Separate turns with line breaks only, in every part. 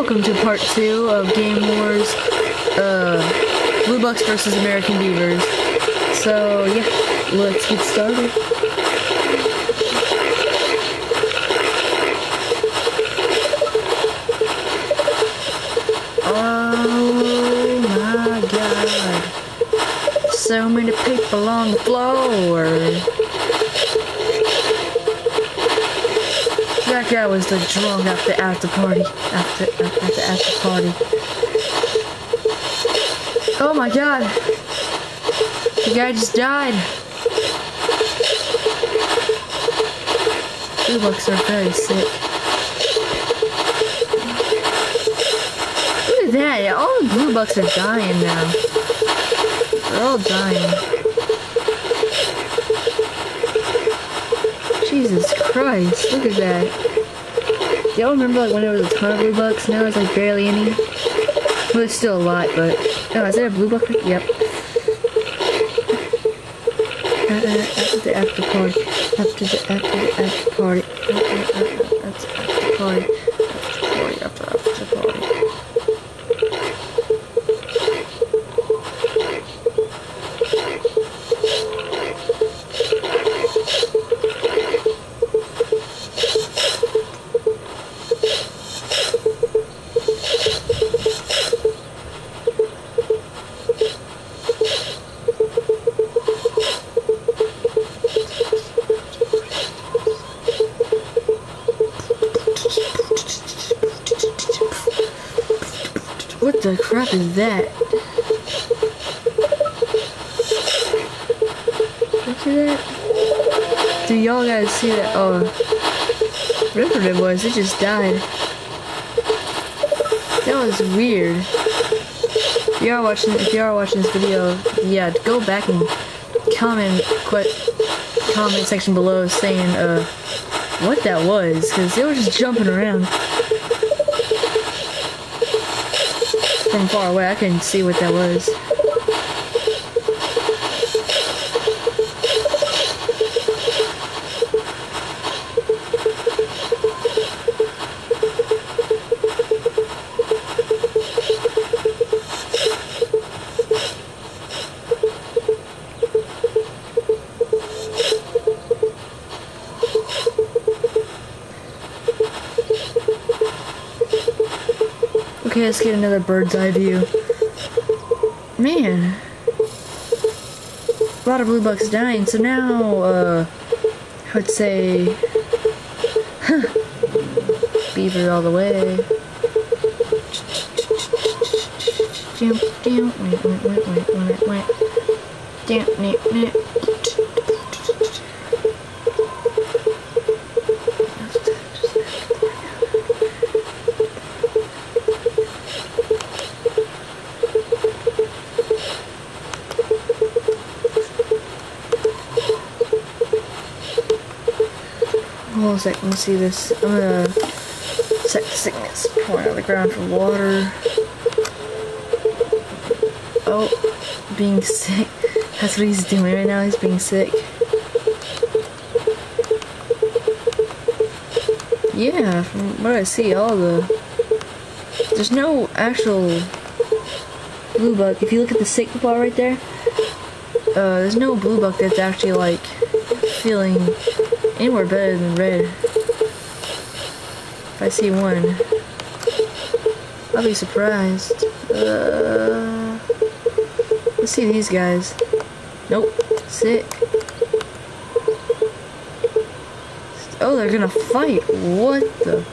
welcome to part 2 of Game Wars, Blue Bucks versus American Beavers. So, yeah, let's get started. Oh my god. So many people on the floor. That guy was the drunk at the after party. After party. Oh my god. The guy just died. Blue Bucks are very sick. Look at that. All the Blue Bucks are dying now. They're all dying. Jesus Christ, look at that. Do y'all remember like when there was a ton of Blue Bucks? Now there's like barely any. Well, there's still a lot, but... Oh, is there a Blue Buck? Yep. After the after party. After the after party. After party. After party. What the crap is that? Look at that. Do y'all guys see that? Oh, whatever it was, it just died. That was weird. If you are watching this video, yeah, go back and comment section below saying what that was, because they were just jumping around. From far away, I couldn't see what that was. Okay, let's get another bird's eye view. Man. A lot of Blue Bucks dying, so now, I would say... Beaver all the way. Hold on a sec, let me see this. I'm gonna check sickness. Pouring on the ground for water. Oh, being sick. That's what he's doing right now, he's being sick. Yeah, from what I see, there's no actual Blue Buck. If you look at the sick bar right there, there's no Blue Buck that's actually like feeling anywhere better than red. If I see one, I'll be surprised. Let's see these guys. Nope. Sick. Oh, they're gonna fight. What the?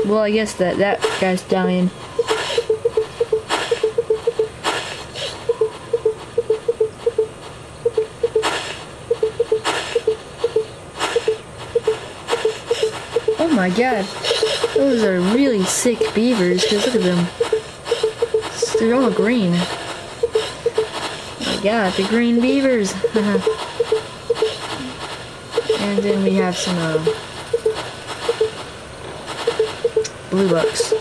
Well, I guess that guy's dying. Oh my god. Those are really sick beavers, because look at them. They're all green. Oh my god, the green beavers. And then we have some blue bucks.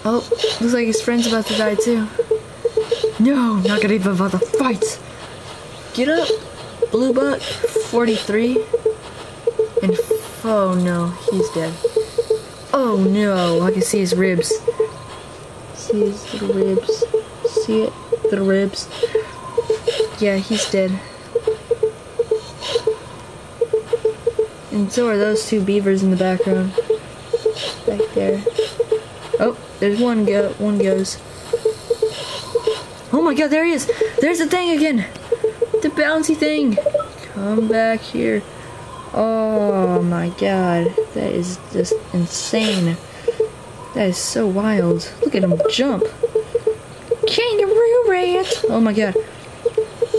Oh, looks like his friend's about to die too. No, not gonna even bother fight. Get up, blue buck, 43. And oh no, he's dead. Oh no, I can see his ribs. See his little ribs. See it? Little ribs. Yeah, he's dead. And so are those two beavers in the background. Back there. Oh, there's one goes. Oh my god, there he is! There's the thing again! The bouncy thing! Come back here. Oh my god, that is just insane. That is so wild. Look at him jump. Kangaroo rat! Oh my god.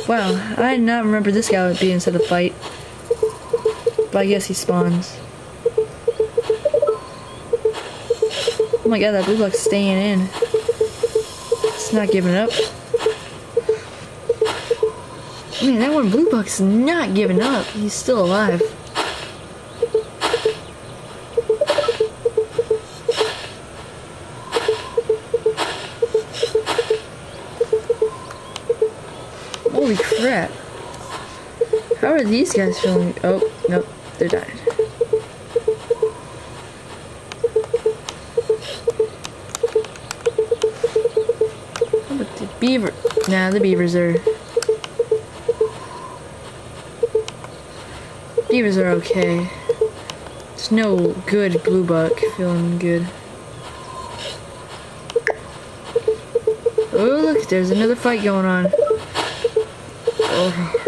Wow, I did not remember this guy would be inside a fight. But I guess he spawns. Oh my god, that blue buck's staying in. It's not giving up. Man, that one blue buck's not giving up. He's still alive. Holy crap. How are these guys feeling? Oh, nope, they're dying. How about the beaver? Nah, the beavers are... Beavers are okay. There's no good blue buck feeling good. Oh, look, there's another fight going on. Oh.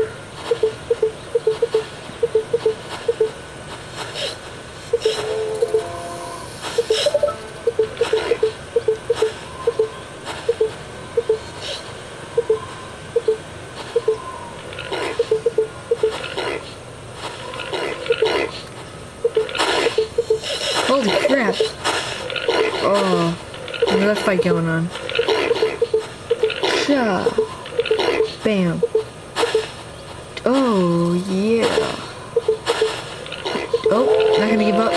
Holy crap! Oh, another fight going on. Sha! Bam! Oh, yeah! Oh, not gonna give up.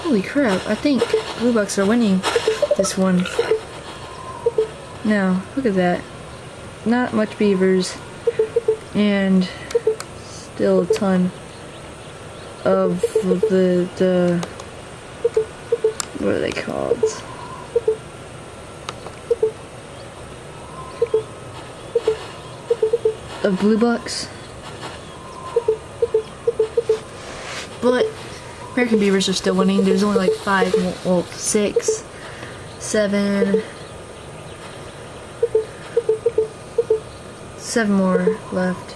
Holy crap, I think blue bucks are winning this one. Now, look at that. Not much beavers, and still a ton of the what are they called? Of blue bucks. But American beavers are still winning. There's only like 5, well, 6, 7 more left.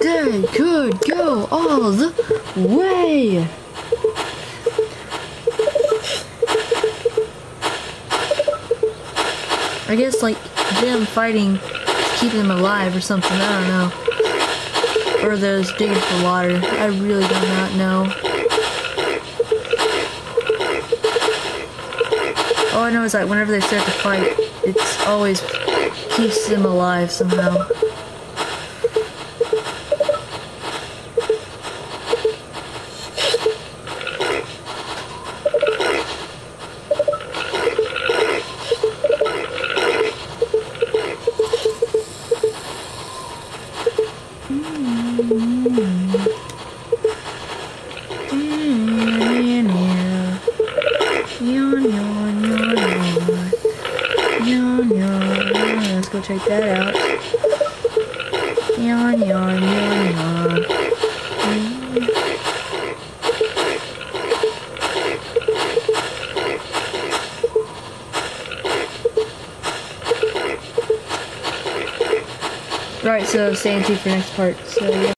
They could go all the way. I guess like them fighting to keep them alive or something, I don't know. Or those digging for water. I really do not know. All I know is that whenever they start to fight, it's always keeps them alive somehow. Yawn, yawn, yawn, yawn. check that out. Yawn, yawn, yawn, yawn. Alright, so stay tuned for next part. So, yeah.